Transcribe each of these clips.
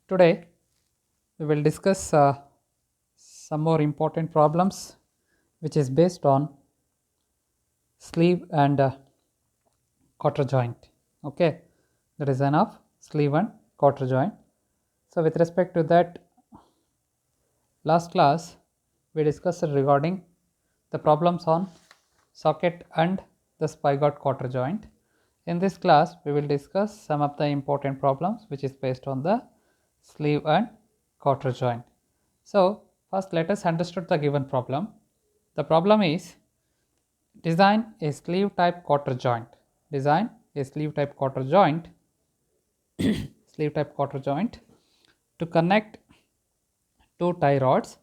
Today we will discuss some more important problems which is based on sleeve and quarter joint. Okay, the design of sleeve and quarter joint. So with respect to that, last class we discussed regarding the problems on socket and the spigot quarter joint. In this class we will discuss some of the important problems which is based on the sleeve and quarter joint. So first let us understand the given problem. The problem is design a sleeve type quarter joint. Design a sleeve type quarter joint sleeve type quarter joint to connect two tie rods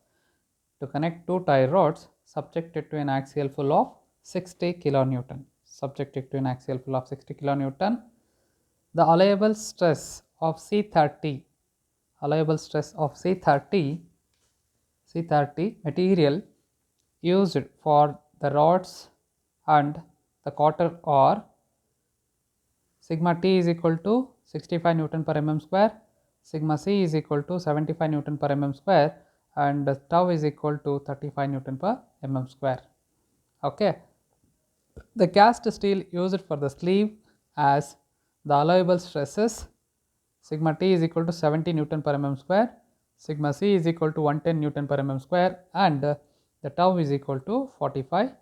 subjected to an axial pull of 60 kilonewton. Subjected to an axial pull of 60 kilonewton. The allowable stress of C30 material used for the rods and the quarter are sigma T is equal to 65 Newton per mm square, sigma C is equal to 75 Newton per mm square, and tau is equal to 35 Newton per mm square. Okay. The cast steel used for the sleeve as the allowable stresses sigma T is equal to 70 Newton per mm square, sigma C is equal to 110 Newton per mm square, and the tau is equal to 45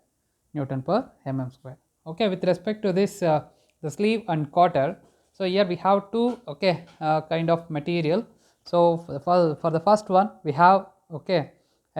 Newton per mm square. Okay, with respect to this the sleeve and quarter, so here we have two kind of material. So for the first one we have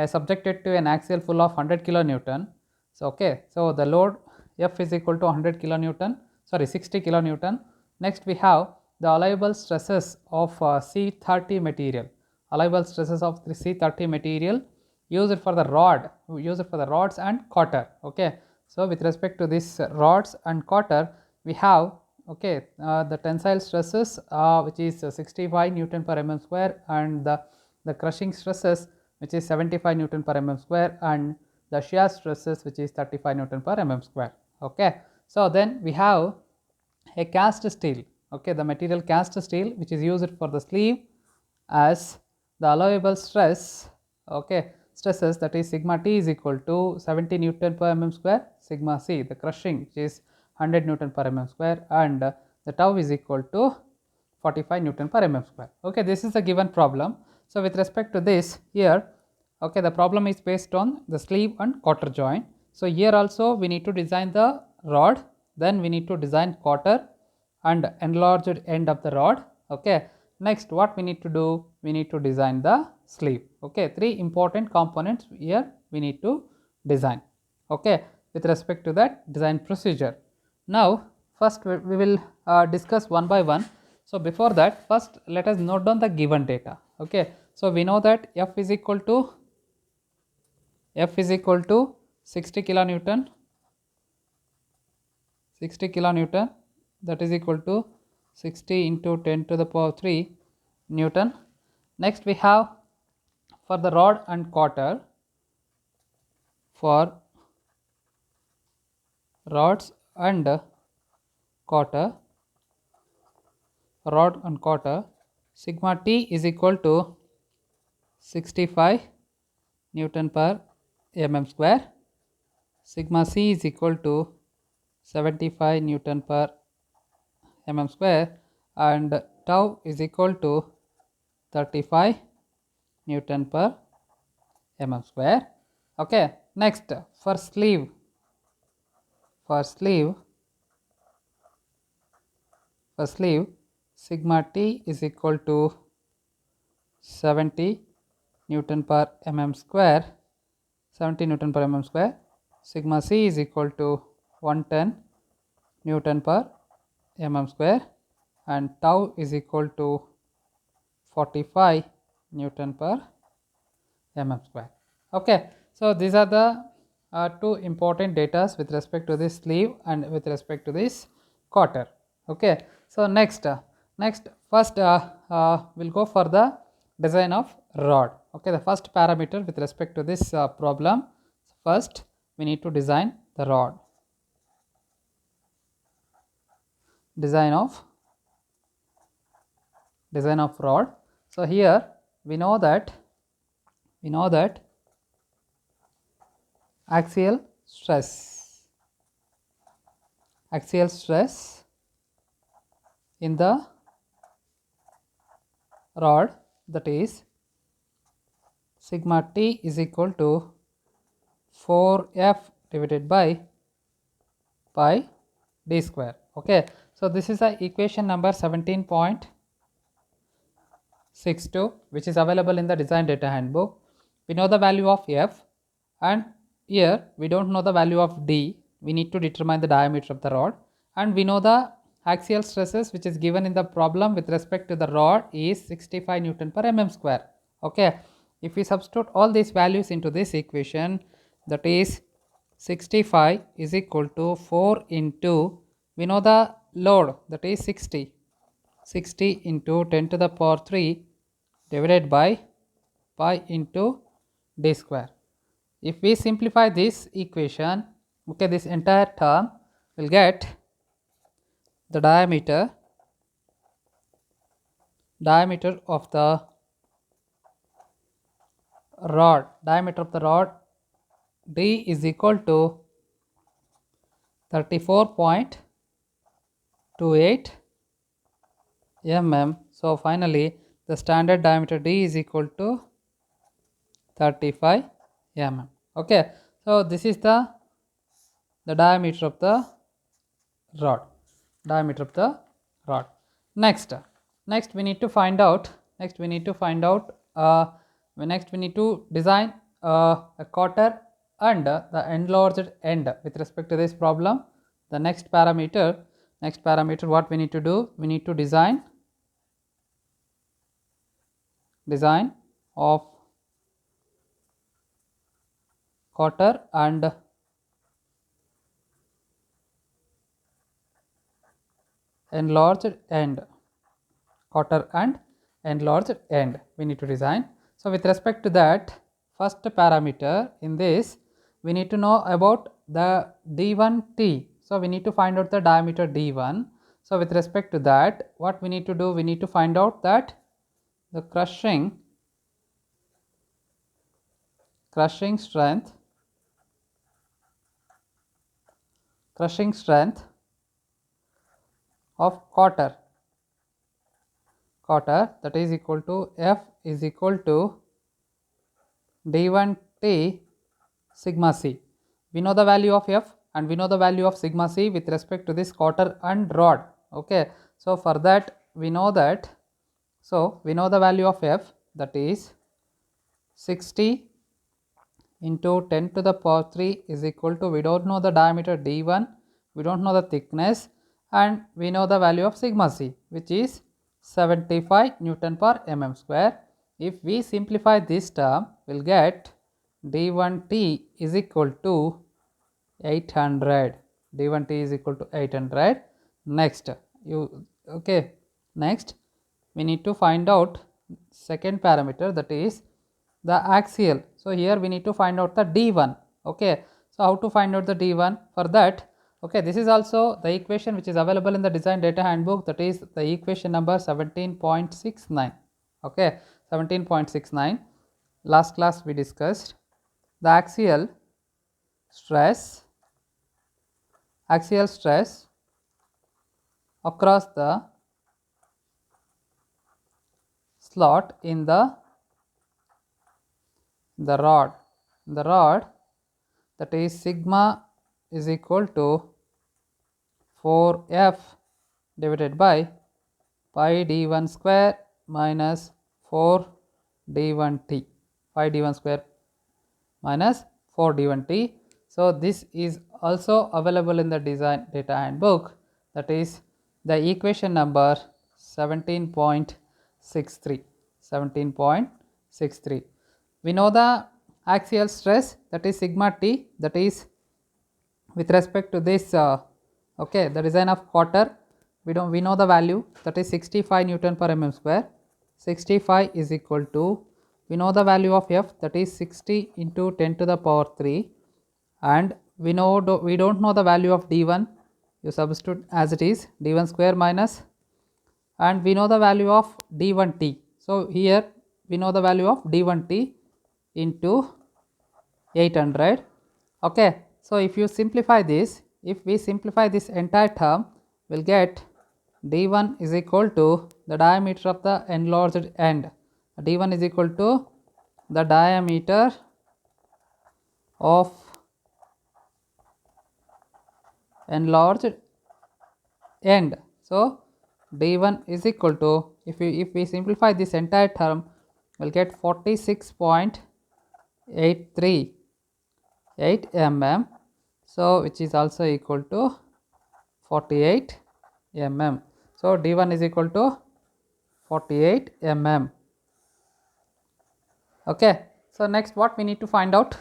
subjected to an axial pull of 100 kilonewton. So so the load F is equal to 100 kilonewton, 60 kilonewton. Next we have the allowable stresses of C30 material. Allowable stresses of the C30 material used for the rods and quarter. Okay, so with respect to this rods and quarter, we have the tensile stresses which is 65 Newton per mm square, and the crushing stresses which is 75 Newton per mm square, and the shear stresses which is 35 Newton per mm square. Okay, so then we have a cast steel. Okay, the material cast steel which is used for the sleeve as the allowable stresses, that is sigma T is equal to 70 Newton per mm square, sigma C the crushing which is 100 Newton per mm square, and the tau is equal to 45 Newton per mm square. Okay, this is a given problem. So with respect to this here, the problem is based on the sleeve and quarter joint. So here also we need to design the rod, then we need to design quarter and enlarged end of the rod. Okay, next what we need to do, we need to design the sleeve. Okay, three important components here we need to design. Okay, with respect to that design procedure. Now first we will discuss one by one. So before that, first let us note down the given data. Okay, so we know that F is equal to 60 kilonewton, that is equal to 60 into 10 to the power 3 Newton. Next we have for the rod and quarter, for rods and quarter, sigma T is equal to 65 Newton per mm square, sigma C is equal to 75 Newton per mm square, and tau is equal to 35 Newton per mm square. Okay, next for sleeve, sigma T is equal to 70 Newton per mm square, sigma C is equal to 110 Newton per mm square, and tau is equal to 45 Newton per mm square. Okay, so these are the two important data with respect to this sleeve and with respect to this quarter. Okay, so next first we'll go for the design of rod. Okay, the first parameter with respect to this problem, first we need to design the rod. Design of rod. So here we know that axial stress in the rod, that is sigma t is equal to 4f divided by pi d square. Okay, so this is the equation number 17.62, which is available in the design data handbook. We know the value of f, and here we don't know the value of d. We need to determine the diameter of the rod, and we know the axial stresses which is given in the problem with respect to the rod is 65 Newton per mm square. Okay, if we substitute all these values into this equation, that is 65 is equal to 4 into, we know the load, that is 60 into 10 to the power 3 divided by pi into d square. If we simplify this equation, okay, this entire term will get the diameter of the rod, d is equal to 34.28 mm. So finally the standard diameter d is equal to 35 mm. Okay, so this is the diameter of the rod. Next we need to find out we need to design a quarter and the enlarged end with respect to this problem. The next parameter what we need to do, we need to design of quarter and enlarged end. We need to design. So with respect to that, first parameter in this, we need to know about the d1t. So we need to find out the diameter d1. So with respect to that, what we need to do, we need to find out that the crushing strength of quarter, that is equal to F is equal to d1t sigma c. We know the value of F and we know the value of sigma c with respect to this quarter and rod. Okay, so for that we know the value of F, that is 60 into 10 to the power 3 is equal to, we don't know the diameter d1, we don't know the thickness, and we know the value of sigma c, which is 75 Newton per mm square. If we simplify this term, we'll get d1t is equal to 800. d1t is equal to 800. Next we need to find out second parameter, that is the axial. So here we need to find out the d1. Okay, so how to find out the d1? For that, okay, this is also the equation which is available in the design data handbook, that is the equation number 17.69. okay, 17.69. last class we discussed the axial stress across the slot in the rod, that is sigma is equal to 4f divided by pi d1 square minus 4 d1t, pi d1 square minus 4 d1t. So this is also available in the design data handbook, that is the equation number 17.63. We know the axial stress, that is sigma t, that is with respect to this the design of quarter, we know the value, that is 65 Newton per mm square. 65 is equal to, we know the value of F, that is 60 into 10 to the power 3, and we don't know the value of d1. You substitute as it is, d1 square minus, and we know the value of d1t. So here we know the value of d1t into 800. Okay, so if you simplify this, if we simplify this entire term, we'll get d1 is equal to the diameter of the enlarged end. d1 is equal to the diameter of enlarged end. So d1 is equal to, if we simplify this entire term, we'll get 46.838 mm. So which is also equal to 48 mm. So d1 is equal to 48 mm. Okay, so next what we need to find out?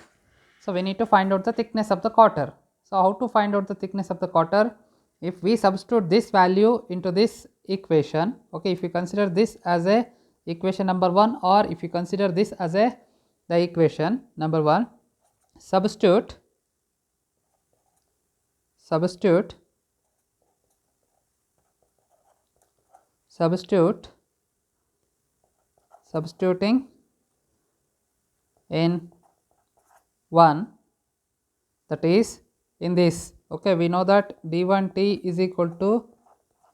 So we need to find out the thickness of the quarter. So how to find out the thickness of the quarter? If we substitute this value into this equation, okay, if you consider this as a equation number 1, or if you consider this as a the equation number 1, substituting in 1, that is in this, okay, we know that d1t is equal to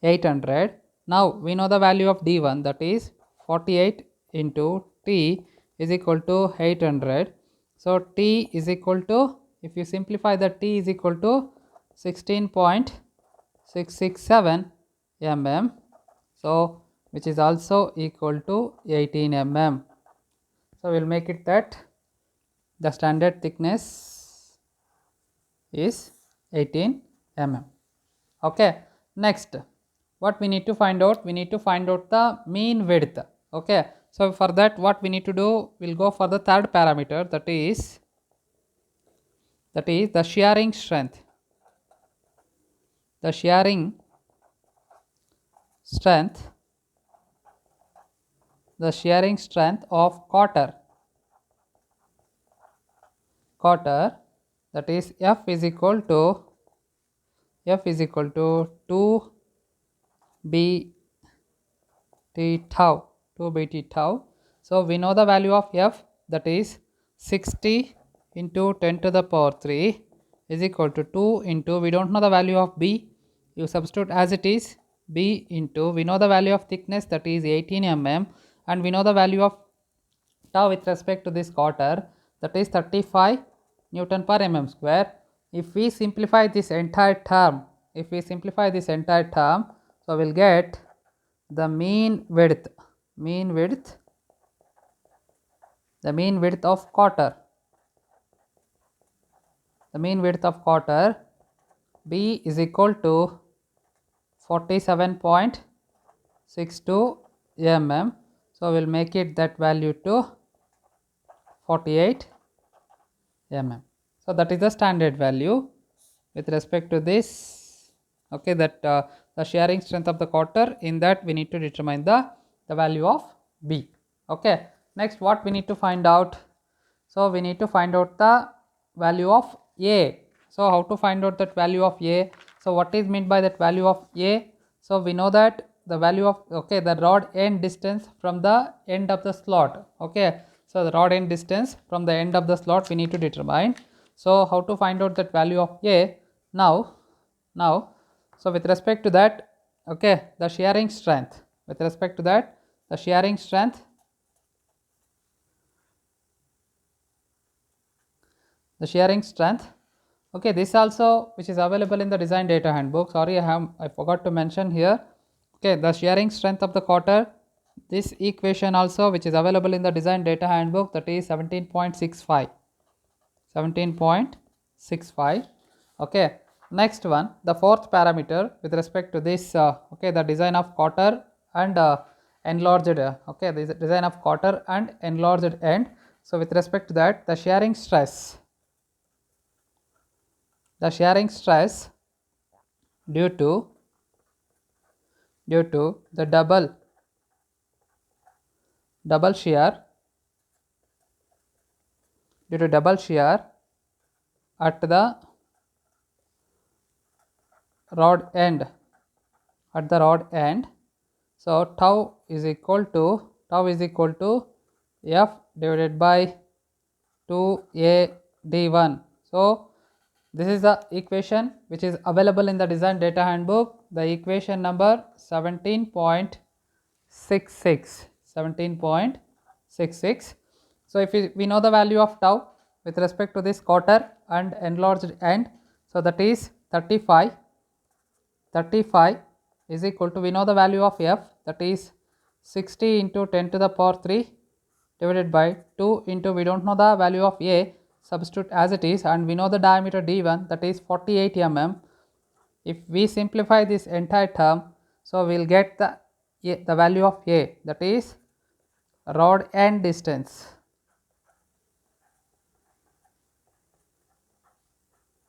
800. Now we know the value of d1, that is 48 into t is equal to 800. So t is equal to, if you simplify that, t is equal to 16.667 mm. So which is also equal to 18 mm. So we'll make it that the standard thickness is 18 mm. Okay, next what we need to find out? We need to find out the mean width. Okay, so for that what we need to do, we'll go for the third parameter, that is the shearing strength. The shearing strength of quarter, that is f is equal to 2 bt tau, So we know the value of f, that is 60 into 10 to the power 3 is equal to 2 into, we don't know the value of b, you substitute as it is, b into, we know the value of thickness, that is 18 mm, and we know the value of tau with respect to this quarter, that is 35 Newton per mm square. If we simplify this entire term, so we'll get the mean width of quarter, b is equal to 47.62 mm. So we'll make it that value to 48 mm. So that is the standard value with respect to this. Okay, that the shearing strength of the quarter, in that we need to determine the value of b. Okay, next what we need to find out? So we need to find out the value of a. So how to find out that value of a? So what is meant by that value of a? So we know that the value of, okay, the rod end distance from the end of the slot. Okay, so the rod end distance from the end of the slot we need to determine. So how to find out that value of a? Now so with respect to that, okay, the shearing strength, okay, this also which is available in the design data handbook. Sorry, I forgot to mention here. Okay, the shearing strength of the quarter, this equation also which is available in the design data handbook, that is 17.65. Okay, next one, the fourth parameter with respect to this, okay, the design of quarter and enlarged, okay, the design of quarter and enlarged end. So with respect to that, the shearing stress due to the double shear at the rod end, so tau is equal to tau is equal to F divided by 2a d1. So this is the equation which is available in the design data handbook, the equation number 17.66. So if we know the value of tau with respect to this quarter and enlarged end, so that is 35 is equal to, we know the value of F, that is 60 into 10 to the power 3 divided by 2 into, we don't know the value of A, substitute as it is, and we know the diameter d1, that is 48 mm. If we simplify this entire term, so we will get the value of A, that is rod end distance.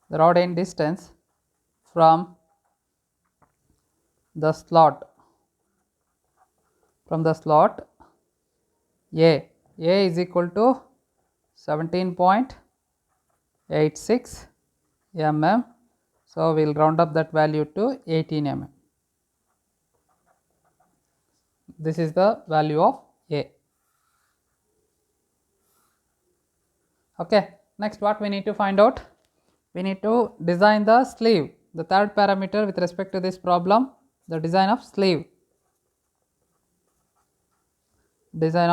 The rod end distance from the slot A is equal to 17.86 mm. So we will round up that value to 18 mm. This is the value of A. Okay. Next, what we need to find out? We need to design the sleeve. The third parameter with respect to this problem, the design of sleeve. The design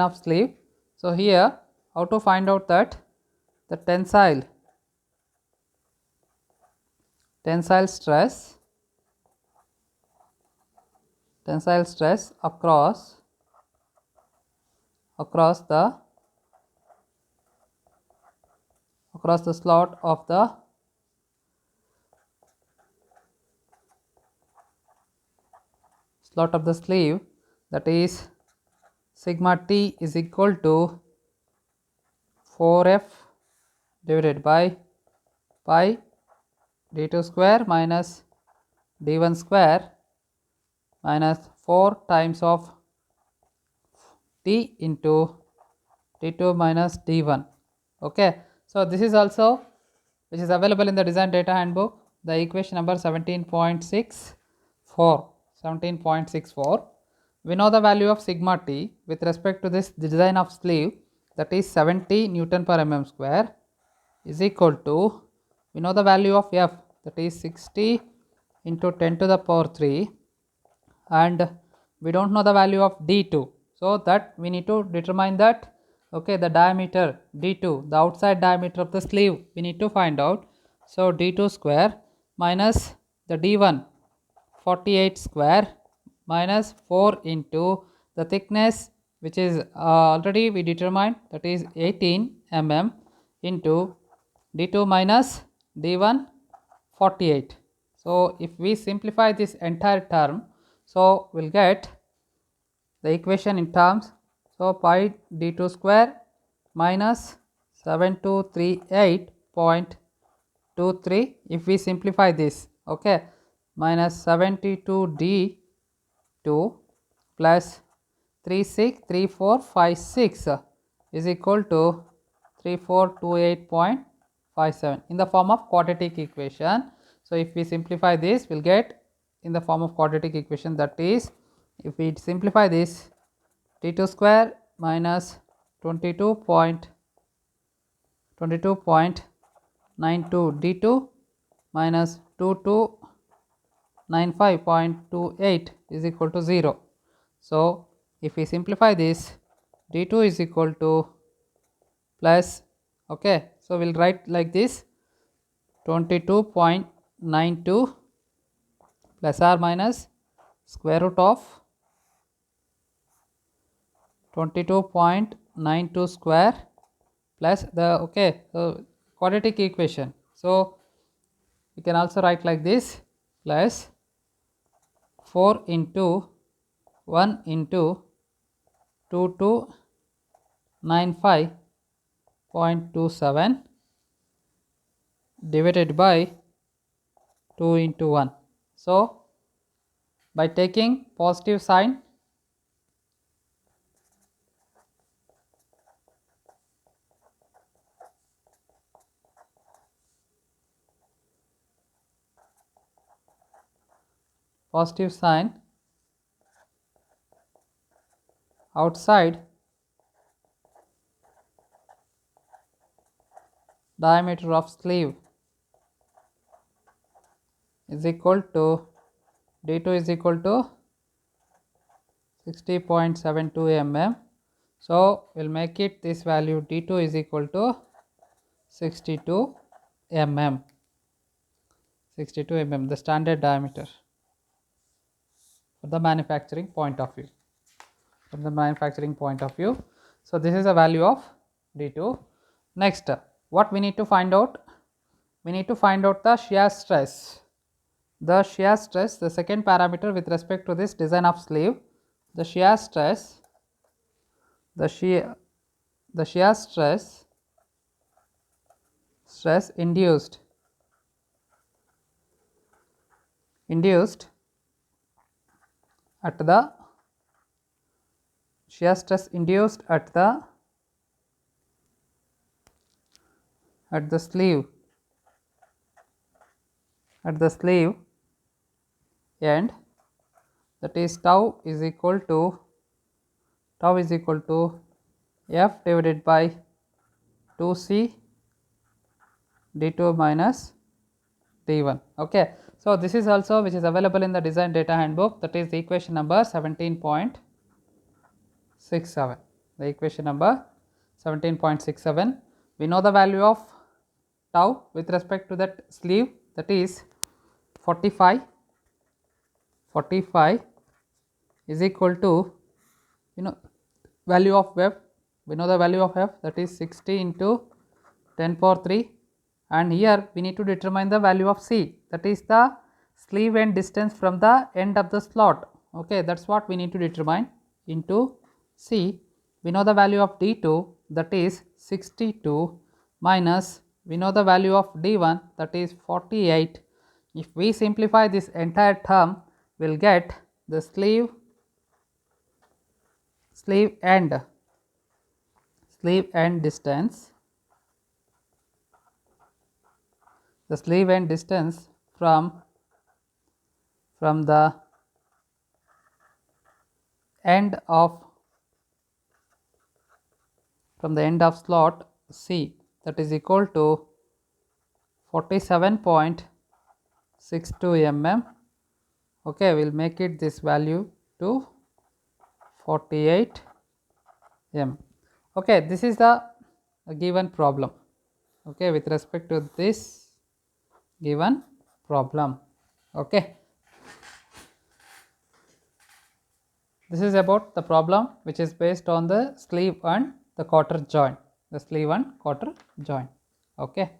of sleeve. So here, how to find out that the tensile stress across the slot of the sleeve, that is sigma t is equal to 4f divided by pi d2 square minus d1 square minus 4 times of t into d2 minus d1. Okay. So this is also which is available in the design data handbook, the equation number 17.64. We know the value of sigma t with respect to this design of sleeve, that is 70 Newton per mm square, is equal to, we know the value of F, that is 60 into 10 to the power 3, and we don't know the value of d2. So that we need to determine that, okay, the diameter d2, the outside diameter of the sleeve, we need to find out. So d2 square minus the d1 48 square minus 4 into the thickness, which is already we determined, that is 18 mm, into d2 minus d1 48. So if we simplify this entire term, so we will get the equation in terms, so pi d2 square minus 7238.23, if we simplify this, okay, minus 72 d2 plus 363456 is equal to 3428.57 in the form of quadratic equation. So if we simplify this, we will get in the form of quadratic equation, that is, if we simplify this, d2 square minus 22.92 d2 minus 2295.28 is equal to 0. So if we simplify this, d2 is equal to plus, okay, so we will write like this, 22.92 plus or minus square root of 22.92 square plus the, okay, so quadratic equation. So we can also write like this, plus 4 into 1 into 2295.27 divided by 2 into 1. So by taking positive sign, positive sign outside diameter of sleeve is equal to d2 is equal to 60.72 mm. So we'll make it this value d2 is equal to 62 mm. 62 mm, the standard diameter from the manufacturing point of view. From the manufacturing point of view. So this is the value of d2. Next, what we need to find out? We need to find out the shear stress. The shear stress, the second parameter with respect to this design of sleeve, the shear stress, the shear stress induced at the shear stress induced at the sleeve end, that is tau is equal to F divided by 2c d2 minus d1. Okay. So this is also which is available in the design data handbook, that is the equation number 17.67. The equation number 17.67. We know the value of tau with respect to that sleeve, that is 45 is equal to, value of F, we know the value of F, that is 60 into 10 power 3, and here we need to determine the value of C, that is the sleeve end distance from the end of the slot. Okay, that's what we need to determine, into C. We know the value of D2, that is 62, minus we know the value of D1, that is 48. If we simplify this entire term, we will get the sleeve end distance, the sleeve end distance from the end of slot C, that is equal to 47.62 mm. Okay, we will make it this value to 48 m. Okay, this is the given problem. Okay, with respect to this given problem. Okay, this is about the problem which is based on the sleeve and the quarter joint, Okay.